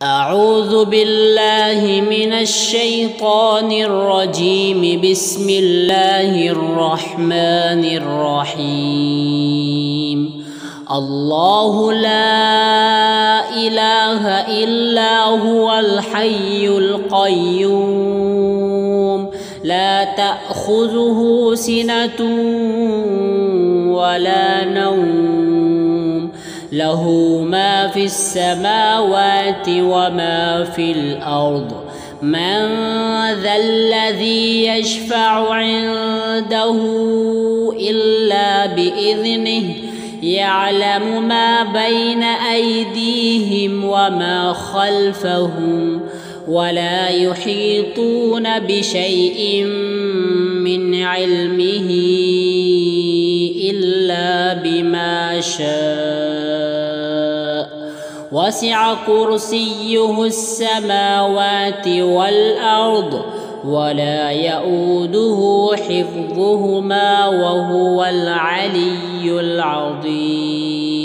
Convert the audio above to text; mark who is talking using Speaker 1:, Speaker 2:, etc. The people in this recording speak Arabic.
Speaker 1: أعوذ بالله من الشيطان الرجيم. بسم الله الرحمن الرحيم. الله لا إله إلا هو الحي القيوم لا تأخذه سنة ولا نوم له ما في السماوات وما في الأرض. من ذا الذي يشفع عنده إلا بإذنه يعلم ما بين أيديهم وما خلفهم ولا يحيطون بشيء من علمه إلا بما شاء. وسع كرسيه السماوات والأرض ولا يؤوده حفظهما وهو العلي العظيم.